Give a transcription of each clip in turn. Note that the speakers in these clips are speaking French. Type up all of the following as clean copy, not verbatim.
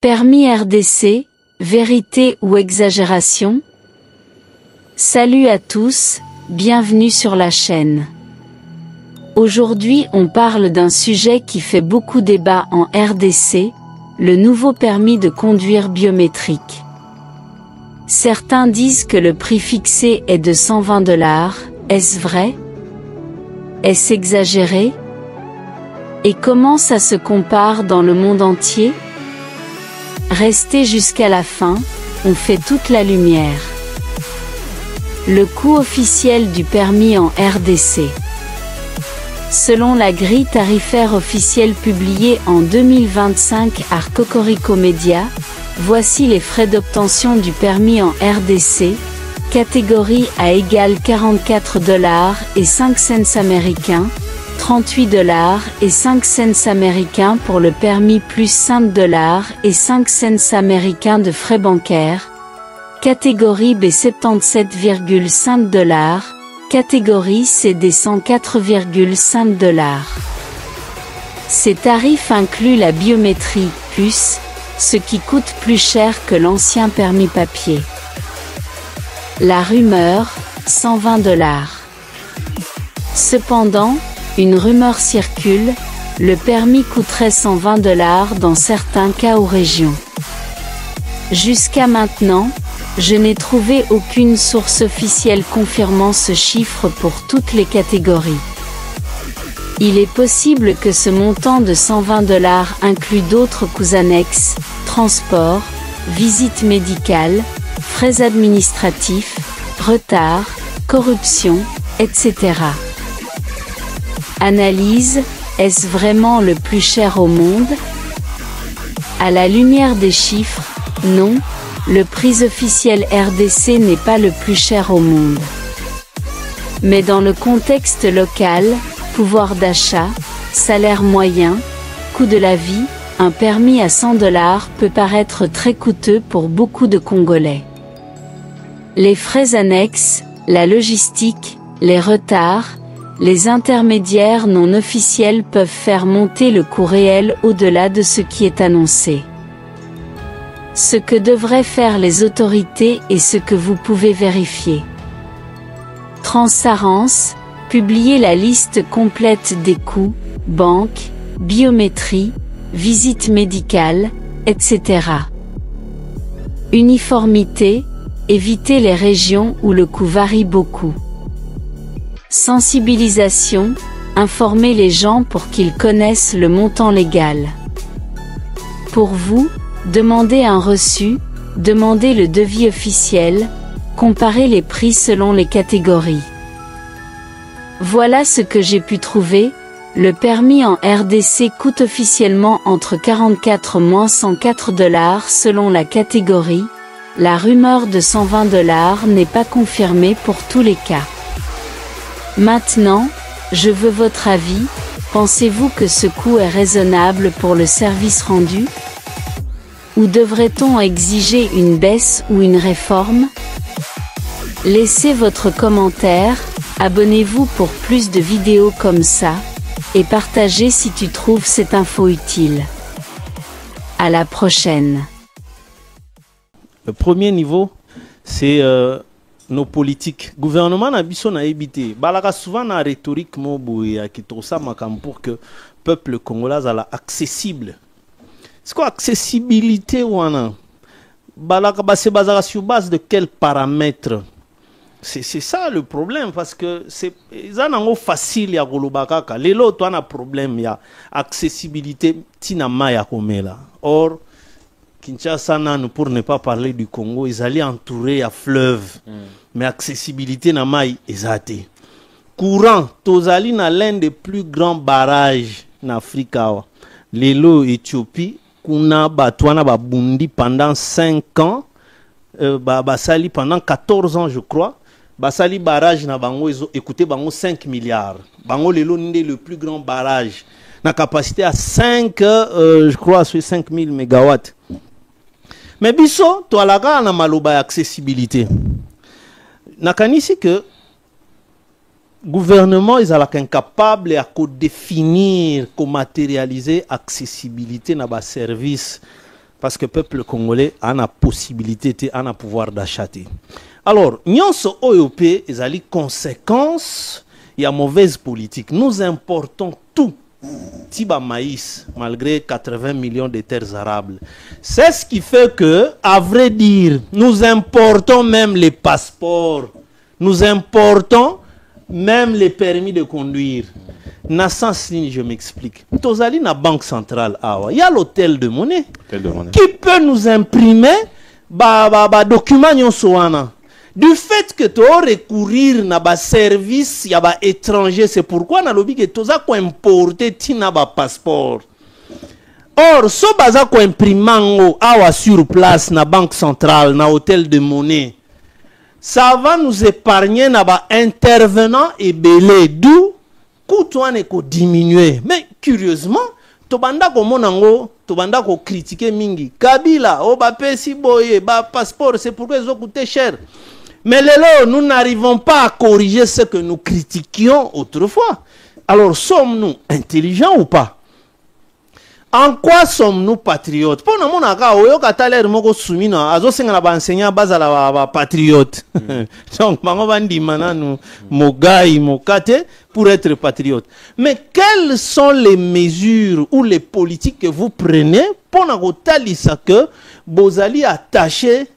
Permis RDC, vérité ou exagération? Salut à tous, bienvenue sur la chaîne. Aujourd'hui on parle d'un sujet qui fait beaucoup débat en RDC, le nouveau permis de conduire biométrique. Certains disent que le prix fixé est de 120 $, est-ce vrai? Est-ce exagéré? Et comment ça se compare dans le monde entier? Restez jusqu'à la fin, on fait toute la lumière. Le coût officiel du permis en RDC. Selon la grille tarifaire officielle publiée en 2025 par Cocorico Media, voici les frais d'obtention du permis en RDC, catégorie A égale 44 $ et 5 cents américains, 38 $ et 5 cents américains pour le permis plus 5 $ et 5 cents américains de frais bancaires, catégorie B 77,5 $, catégorie CD 104,5 $. Ces tarifs incluent la biométrie, puce, ce qui coûte plus cher que l'ancien permis papier. La rumeur, 120 $. Cependant, une rumeur circule, le permis coûterait 120 $ dans certains cas ou régions. Jusqu'à maintenant, je n'ai trouvé aucune source officielle confirmant ce chiffre pour toutes les catégories. Il est possible que ce montant de 120 $ inclue d'autres coûts annexes, transport, visite médicale, frais administratifs, retard, corruption, etc. Analyse, est-ce vraiment le plus cher au monde? À la lumière des chiffres, non, le prix officiel RDC n'est pas le plus cher au monde. Mais dans le contexte local, pouvoir d'achat, salaire moyen, coût de la vie, un permis à 100 $ peut paraître très coûteux pour beaucoup de Congolais. Les frais annexes, la logistique, les retards, les intermédiaires non officiels peuvent faire monter le coût réel au-delà de ce qui est annoncé. Ce que devraient faire les autorités et ce que vous pouvez vérifier. Transparence, publier la liste complète des coûts, banque, biométrie, visite médicale, etc. Uniformité, éviter les régions où le coût varie beaucoup. Sensibilisation, informer les gens pour qu'ils connaissent le montant légal. Pour vous, demandez un reçu, demandez le devis officiel, comparez les prix selon les catégories. Voilà ce que j'ai pu trouver, le permis en RDC coûte officiellement entre 44 et 104 $ selon la catégorie, la rumeur de 120 $ n'est pas confirmée pour tous les cas. Maintenant, je veux votre avis, pensez-vous que ce coût est raisonnable pour le service rendu? Ou devrait-on exiger une baisse ou une réforme? Laissez votre commentaire, abonnez-vous pour plus de vidéos comme ça, et partagez si tu trouves cette info utile. À la prochaine. Le premier niveau, c'est nos politiques. Gouvernement n'a biso na évité. Balaka souvent na rhétorique moboya qui tout ça makam pour que peuple congolais soit accessible. C'est quoi accessibilité wana? Balaka c'est basé sur base de quels paramètres? C'est ça le problème parce que c'est facile ya golobaka ka lelo to na problème ya accessibilité tina maya komela. Or Kinshasa, pour ne pas parler du Congo, ils allaient entourer à fleuve. Mais accessibilité na mai ezate. Courant, tozali na l'un des plus grands barrages en Afrique. Lelo, Éthiopie, kuna batwana babundi pendant 5 ans, basali pendant 14 ans je crois. Basali barrage na bango, écoutez, bango 5 milliards. Bango lelo nde le plus grand barrage. Na capacité à 5, je crois, sur 5000 mégawatts. Mais biso, to alaga na maloba accessibilité. Nakanisi que gouvernement ils sont incapables de définir, de matérialiser accessibilité dans les services parce que le peuple congolais a la possibilité, a le pouvoir d'acheter. Alors, nyonso OEP, ils ont les conséquences, il y a mauvaise politique. Nous importons tout. Tiba maïs, malgré 80 millions de terres arables. C'est ce qui fait que, à vrai dire, nous importons même les passeports. Nous importons même les permis de conduire. Na sens ligne, je m'explique. Tozali na banque centrale, il y a l'hôtel de monnaie qui peut nous imprimer documents nyonso. Du fait que tu as recourir à un service étranger, c'est pourquoi on a l'obligé que tu as importer un passeport. Or, si tu as imprimé sur place dans la banque centrale, dans l'hôtel de monnaie, ça va nous épargner un intervenant et belé. D'où coût diminuer. Mais curieusement, tobanda ko monango, tobanda ko critiquer mingi. Kabila, pesi boye, passeport, c'est pourquoi ils ont coûté cher. Mais là, nous n'arrivons pas à corriger ce que nous critiquions autrefois. Alors, sommes-nous intelligents ou pas? En quoi sommes-nous patriotes? Pour nous, on a patriote. Donc, pour être patriote. Mais quelles sont les mesures ou les politiques que vous prenez pour nous que vous allez attacher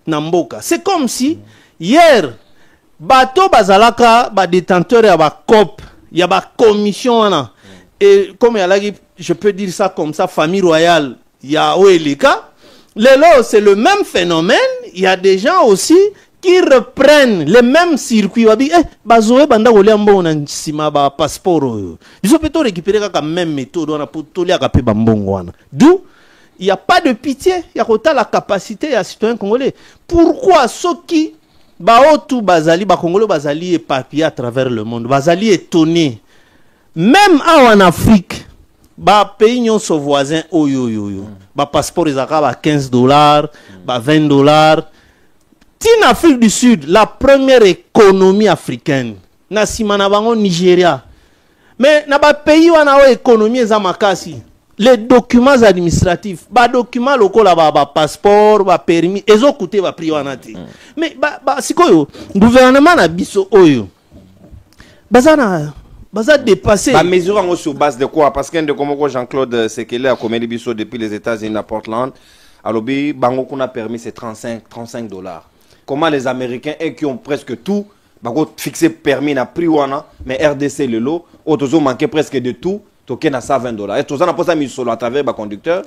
Namboka? C'est comme si hier, bateau bazalaka, détenteur ya ba COP, ya ba commission et comme je peux dire ça comme ça, famille royale, ya Oelika. C'est le même phénomène. Il y a des gens aussi qui reprennent les mêmes circuits. Bazoé banda oliambo na sima ba passeport. Ils ont peut récupérer la même méthode pour tolia kapé bambongo. D'où il n'y a pas de pitié. Il y a la capacité à citoyens congolais. Pourquoi ceux qui tout bazali ba Congolais bazali éparpillés à travers le monde, bazali étonné. Même en Afrique, pays nyonso voisin passeport ils à $15, $20. En Afrique du Sud, la première économie africaine, na simana bango Nigeria. Mais na pays wana économie ezamakasi. Les documents administratifs, documents locaux passeport, permis, ils ont coûté prix wanati. Mais sikoyo gouvernement na biso oyo. Baza dépassé. Mesure sur base de quoi? Parce que comme Jean-Claude Sekele a commis biso depuis les États-Unis à Portland, alors bango qu'on a permis c'est $35. Comment les Américains qui ont presque tout, fixé permis na prix wana, mais RDC le lot, autres ont manqué presque de tout. Token à $120. Et tout ça n'a pas mis solo à travers le conducteur.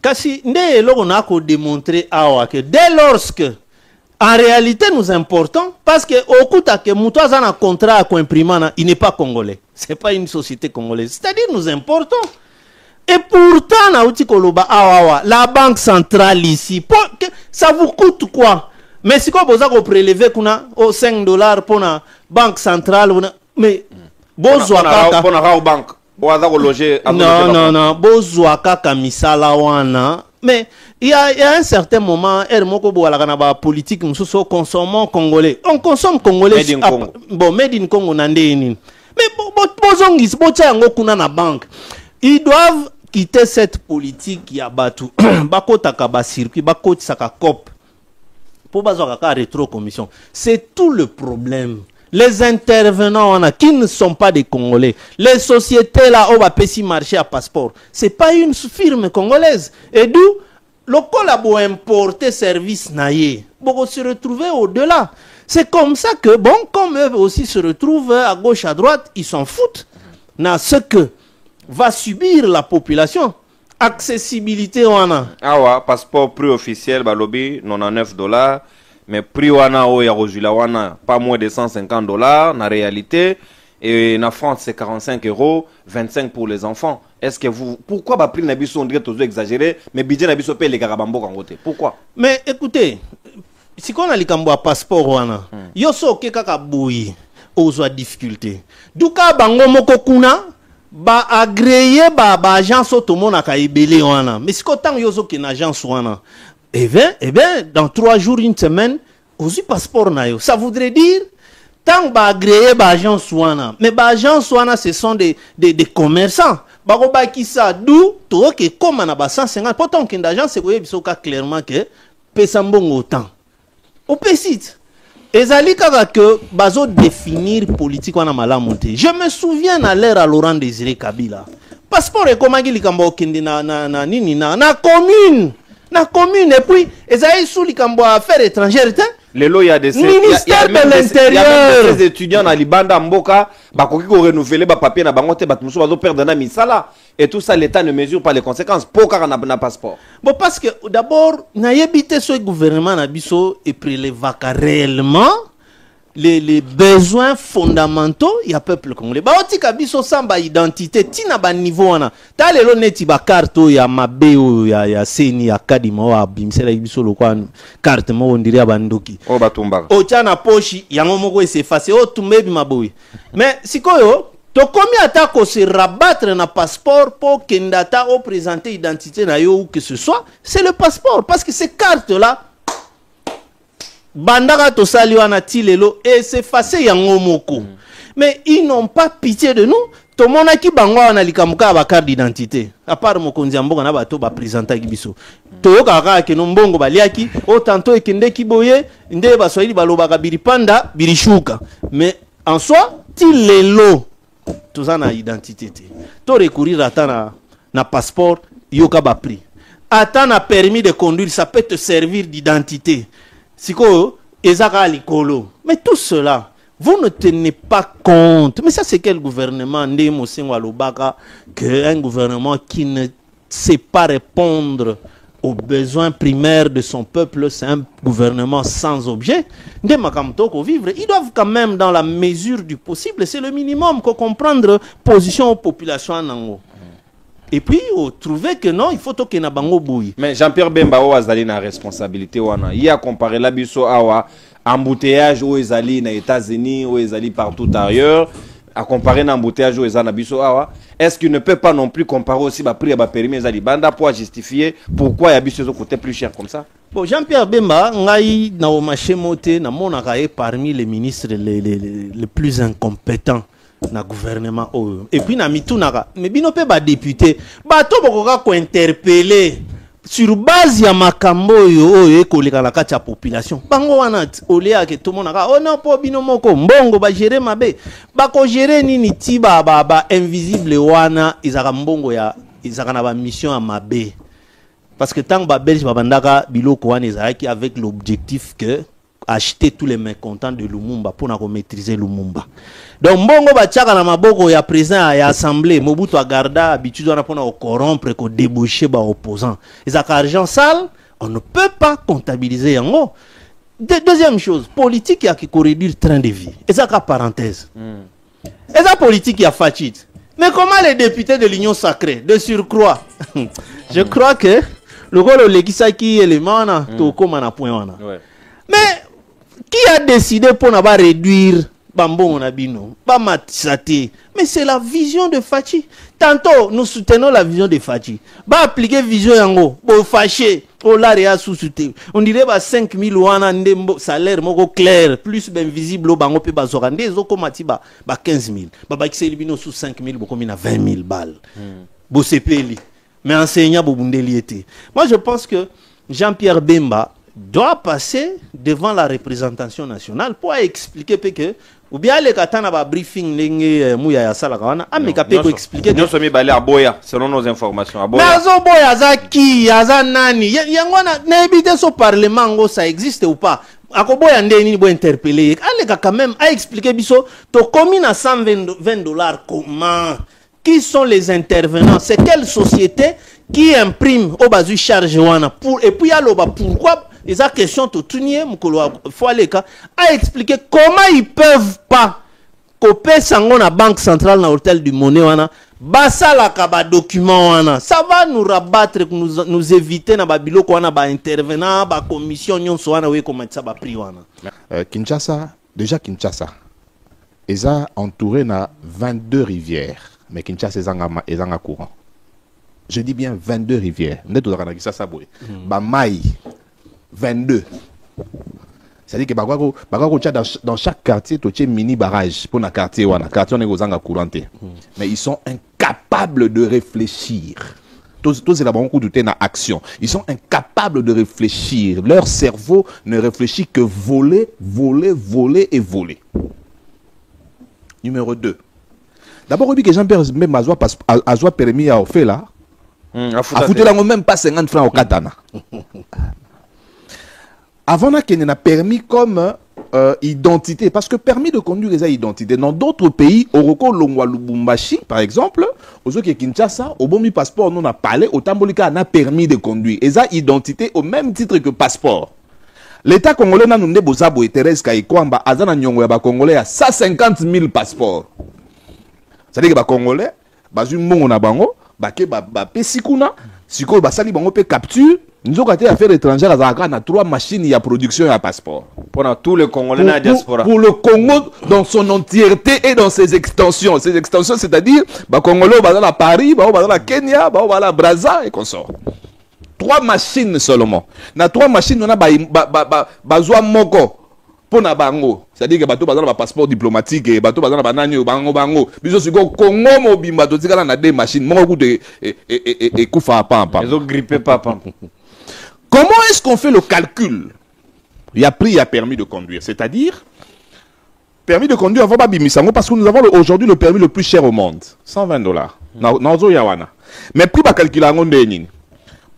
Kasi ne on a démontré que dès lorsque en réalité nous importons parce que au coup que Moutouazan a un contrat à imprimant, il n'est pas congolais. C'est pas une société congolaise. C'est-à-dire nous importons. Et pourtant la banque centrale ici, ça vous coûte quoi? Mais si vous avez prélevé $5 pour la banque centrale, mais non, mais il y a un certain moment, politique, nous consommons congolais. On consomme congolais. Made in Congo, mais banque. Ils doivent quitter cette politique qui a battu. Circuit, COP. Pour rétro-commission. C'est tout le problème. Les intervenants qui ne sont pas des Congolais, les sociétés là où va payer marché à passeport, c'est pas une firme congolaise. Et d'où le collabo importer service naïe, pour se retrouver au-delà. C'est comme ça que comme eux aussi se retrouvent à gauche à droite, ils s'en foutent. Dans ce que va subir la population. Accessibilité on a. Ah ouais, passeport prix officiel balobi $99. Mais prix wana o ya rozula wana pas moins de $150 na réalité et en France c'est 45 €, 25 pour les enfants. Est-ce que vous pourquoi prix na biso on dirait toujours exagéré mais budget na biso paye les garabambo en côté. Pourquoi? Mais écoutez, si on a likambo passeport wana, yo so ke kaka boui ozwa difficulté. Duka bango moko kuna agréé agence automona ka ebele wana. Mais si ko tang yo so ke na agence wana. Eh bien, dans 3 jours, une semaine, aussi passeport nayo. Ça voudrait dire, tant agréé agence wana. Mais agence wana, ce sont des commerçants. bakobakisa du toke koma na ba 150 pourtant que d'agence c'est koye biso ka clairement que pesa mbongo autant opesite ezali kaka que bazo définir politique wana malamu te. Je me souviens à l'ère à Laurent Désiré Kabila passeport ekomaki likambo okende na nini na commune et puis ezali sous likambo affaires étrangères te. Lelo il y a des ministère de l'intérieur, il y a des étudiants na libanda mboka bakoki ko renouveler ba papier na bango te batumuso bazo perdre na misala et tout ça l'état ne mesure pas les conséquences pour car na passeport. Bon parce que d'abord na yebité ce gouvernement na biso et prélevaka réellement les besoins fondamentaux il y a peuple congolais ba otika biso samba identité tina ba niveau wana ta lelo neti ba carte ya mabeo ya seni ya kadima wa bimsela biso lokwa carte mo ondiri abandoki o batumbaka o tana pochi yango moko s'effacer o tumbebi maboyi mais sikoyo to komi atako se rabattre na passeport pour kendata o présenter identité na yo ou que ce soit c'est le passeport parce que ces cartes là bandaka to sali wana tilelo et c'est facile yango moko mais ils n'ont pas pitié de nous to monaki bango wana likamuka ba carte d'identité à part mokonzi mboka na bato ba présenter biso to yoka ke no mbongo baliaki o tanto ekendeki boye nde ba swahili balobaka biripanda birishuka mais en soi tilelo to za na identité te to recourir ata na passeport yoka ba prix ata na permis de conduire ça peut te servir d'identité. Siko, ezaka likolo. Mais tout cela, vous ne tenez pas compte. Mais ça, c'est quel gouvernement qu'un gouvernement qui ne sait pas répondre aux besoins primaires de son peuple, c'est un gouvernement sans objet. Ils doivent quand même, dans la mesure du possible, c'est le minimum, comprendre position aux populations en Ango. Et puis, on trouvait que non, il faut que na bango bouille. Mais Jean-Pierre Bemba o azali na responsabilité wana. Il a comparé la biso awa embouteillage aux ezali na États-Unis, aux ezali partout ailleurs, à comparer na embouteillage aux ezali na biso awa. Est-ce qu'il ne peut pas non plus comparer aussi ba prix ba permis ezali banda pour justifier pourquoi ya biso coûtait plus cher comme ça? Bon, Jean-Pierre Bemba ngai na o marché moté na monaka parmi les ministres les plus incompétents na gouvernement et puis na mitunaka mais bino pe ba député bato bokoka ko interpeller sur base ya makambo yo ekoleka na kati ya population bango wana olea ke tout monaka oh non po bino moko mbongo ba gérer mabe ba ko gérer nini ti ba invisible wana izaka mbongo ya izaka na ba mission ya mabe parce que tant ba belge ba bandaka biloko wana izaki avec l'objectif que acheter tous les mécontents de Lumumba pour maîtriser Lumumba. Donc mbongo bachaka na maboko ya président ya assemblée Mobutu agarda habitude wana pona corrompre ko débaucher ba opposants. Et argent sale, on ne peut pas comptabiliser yango. Deuxième chose, politique ya qui réduire train de vie. Et ça parenthèse. Et ça politique ya fachit. Mais comment les députés de l'Union sacrée de surcroît je crois que le rôle de qui élément na to koma na point wana. Mais qui a décidé pour ne pas réduire Bambon Nabino, Bamatisate? Mais c'est la vision de Fachi. Tantôt, nous soutenons la vision de Fachi. Bah appliquer vision yango, bon fâché, oh l'area sous-souté. On dirait bah 5 000 wana ndembo salaire moko clair, plus ben visible au bango pe bazorande, zoko matiba bah 15 000. Bah qui s'élibino sous 5 000, beaucoup mina 20 000 balles. Bo sepeli. Mais enseignant bobundeli était. Moi je pense que Jean-Pierre Bemba doit passer devant la représentation nationale pour expliquer que ou bien les katana ba briefing lenge muya ya sala kawana ameka pe ko expliquer nous sommes balé à Boya selon nos informations à Boya mais zo Boya zaki aza nani yango na ebité so parlement ngo ça existe ou pas akoboya ndeni bo interpeller aleka quand même a expliquer biso to commune à $120 comment qui sont les intervenants c'est quelle société qui imprime au basu charge wana pour et puis aloba pourquoi et ça question tout tunier mukolo Foaleka a expliqué comment ils peuvent pas copier sango na banque centrale na hôtel du monnaie wana basala ka ba document wana ça va nous rabattre nous éviter na ba biloko wana ba intervenant ba commission nyonso wana we comment ça ba prix wana Kinshasa Kinshasa eza entouré na 22 rivières mais Kinshasa ezanga courant. Je dis bien 22 rivières. Ba mai 22. C'est-à-dire que dans chaque quartier, tu as un mini barrage pour un quartier. Quartier on est aux courant. Mais ils sont incapables incapables de réfléchir. Tous là beaucoup de temps action. Ils sont incapables de réfléchir. Leur cerveau ne réfléchit que voler, voler, voler et voler. Numéro 2. D'abord, oui, que Jean-Pierre même a permis à faire là. À foutre là, même pas 50 francs au katana. Avant, on a permis comme identité, parce que permis de conduire les identités. Dans d'autres pays, au Roko, Longwa, Lubumbashi, par exemple, aux autres qui Kinshasa, au bon passeport, on a parlé, au Tambolika, on a permis de conduire. Et ça, identité au même titre que passeport. L'État congolais n'a pas de Zabo et Thérèse Kaïkwamba, Azana Nyongo et Congolais a 150 000 passeports. C'est-à-dire que les Congolais, Bazum Mongo Bango, Bake Pesikuna, Siko Basali Bango pe capture. Nous avons fait affaires étrangères à 3 machines et à production et à passeport. Pour tous les Congolais dans la diaspora. Pour le Congo dans son entièreté et dans ses extensions. Ces extensions, c'est-à-dire, les Congolais vont à Paris, vont à Kenya, vont à Brazza et consort. 3 machines seulement. Dans 3 machines, on a besoin moko pour na bango. C'est-à-dire que bateau bazana passeport diplomatique et bateau bazana banani bango. Biso siko Congo mobimba to tika na 2 machines. Moko de et kufa pampa. Ils ont grippé papa. Comment est-ce qu'on fait le calcul? Il y a prix, il y a permis de conduire. C'est-à-dire, permis de conduire, on va pas bimisango parce que nous avons aujourd'hui le permis le plus cher au monde. $120. Naozo yawana. Mais prix va calculer en ondeni.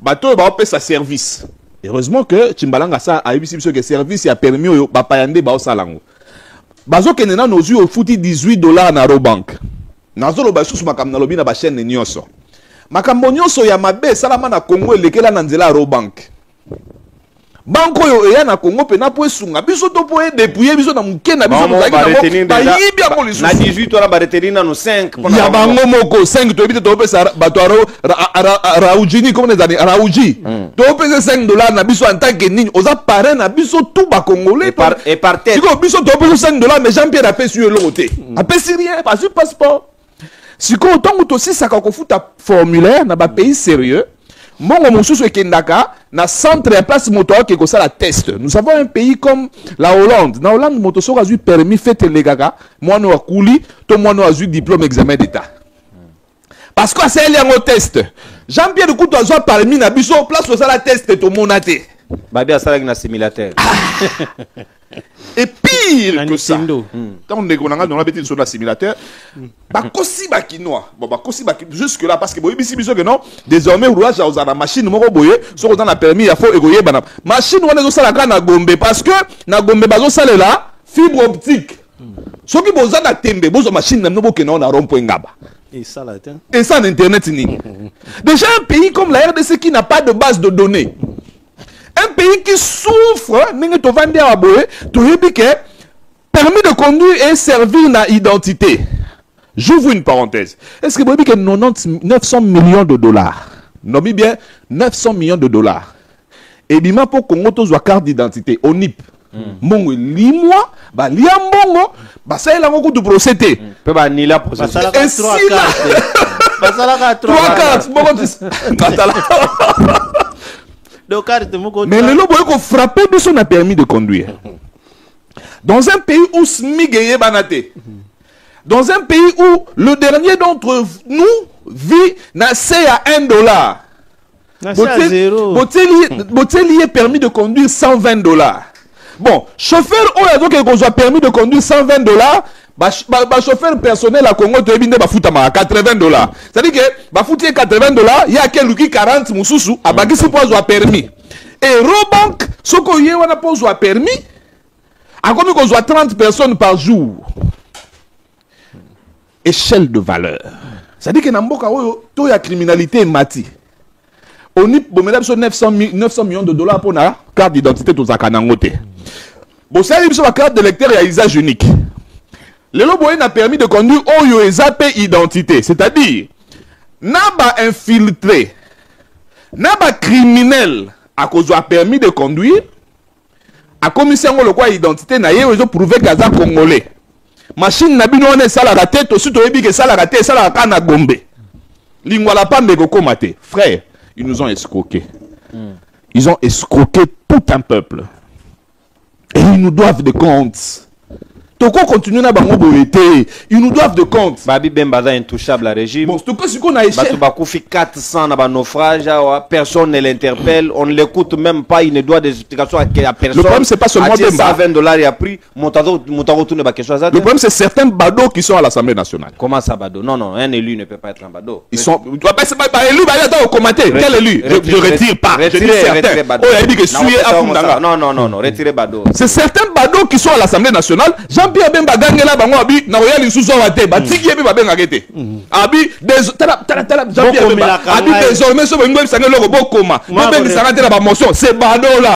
Bateau va payer sa service. Heureusement que Chimbalanga ça a eu que service et a permis au bapayande ba osalango. Bazo kenena nozu au fouti $18 na Robank. Nazo lo basu makam na lobi na ba chaîne nyoso. Makambo nyoso ya mabe salama na Congo elekela na nzela Robank. Banko yo ya na Congo pe na po esunga biso to po dépouiller biso na muke na biso na yibi ya molisusu na 18 ora ba retenir na no 5 ya bango moko 5 to ebite to pesa bato raujini comme les années rauji to pesa $5 na biso en tant que nini oza parrain na biso tout ba congolais et par tête siko biso to pesa $5 mais Jean-Pierre a payé sur le côté a payé rien pas sur passeport siko autant que aussi ça ko futa formulaire na ba pays sérieux. Mongo mosusu ekendaka na centre ya place moto ke ko sala test. Nous avons un pays comme la Hollande. Na Hollande moto so azu permis fait legaka, moi no akuli, to moi no azu diplôme examen d'état. Parce que c'est un test. Jean-Pierre Koutou azu permis na biso place ko sala test to monate. Babi asala na simulateur. Et pire que ça, quand on est dans la bêtise sur la simulateur, bakosi bakinois, bon bakosi bakinois jusque là parce que bon ici que non, désormais roulage à la machine moko boye, sur dans la permis il faut égoyer bana. Machine on est ça la na Gombe parce que na Gombe bazo sale là fibre optique. Ce qui boza na tembe, bozo machine na nobo que non na rond-point ngaba. Et ça là et ça internet ni. Déjà un pays comme la RDC qui n'a pas de base de données. Un pays qui souffre, permis de conduire et servir na identité. J'ouvre une parenthèse. Est-ce que vous avez que 900 millions de dollars? Non, bien 900 millions de dollars. Et bien, pour Congo, tu as carte d'identité, ONIP. Mongo, lis-moi, bah, liambongo, bah, ça est là, beaucoup de procédé. Peut pas ni la procédé. Et si là, 3 cartes, mais le lobo est frappé de son permis de conduire. Dans un pays où smigeye banate. Dans un pays où le dernier d'entre nous vit nassé à $1. Botelli est permis de conduire $120. Bon, chauffeur on a permis de conduire $120. Chauffeur personnel à Congo te binde ba futama $80. C'est-à-dire que ba futi $80, il y a quelqu'un qui 40 mususu abaki si po zo permis. Et Robank soko ye wana po zo permis a comme qu'on soit 30 personnes par jour. Échelle de valeur. C'est-à-dire que na mboka oyo to ya criminalité mati. Oni bomela biso 900 millions de dollars pour na carte d'identité to zakana ngote. Bon ça biso la carte de lecteur à usage unique. Le loboye n'a permis de conduire Oyo et Zappé identité. C'est-à-dire, n'a pas infiltré, n'a pas criminel à cause de permis de conduire, à commission le quoi identité, n'a pas prouvé qu'à Congolais. Machine n'a pas dit ça la tête, aussi tu as dit que ça la tête, ça la canne Gombe. Lingwala pas megoko mate. Frère, ils nous ont escroqués. Ils ont escroqué tout un peuple. Et ils nous doivent des comptes. Toko continue na bango boyete. Ils nous doivent de compte. Babi Bembaza intouchable à régime. Bon, Toko si qu'on a échec. Batoubakou 400 na naufrage, personne ne l'interpelle, on ne l'écoute même pas, il ne doit des explications à personne. Le problème c'est pas seulement Bemba. $120 a pris, Moutaro tourne ba quelque chose. Le problème c'est certains badauds qui sont à l'Assemblée nationale. Comment ça bado? Non non, un élu ne peut pas être un badaud. Ils sont c'est pas élu, bah attends commenter. Quel élu? Je retire pas. Je dis certains. Oh, il a dit que non, retirez bado. C'est certains badauds qui sont à l'Assemblée nationale. Jean-Pierre Bemba gangela bango abi na royal isuzo wate batiki ebe babenga kete. Abi Jean-Pierre Bemba abi désormais so bengo bisanga loko bokoma. Bemba bisanga te na ba motion, c'est badauds là.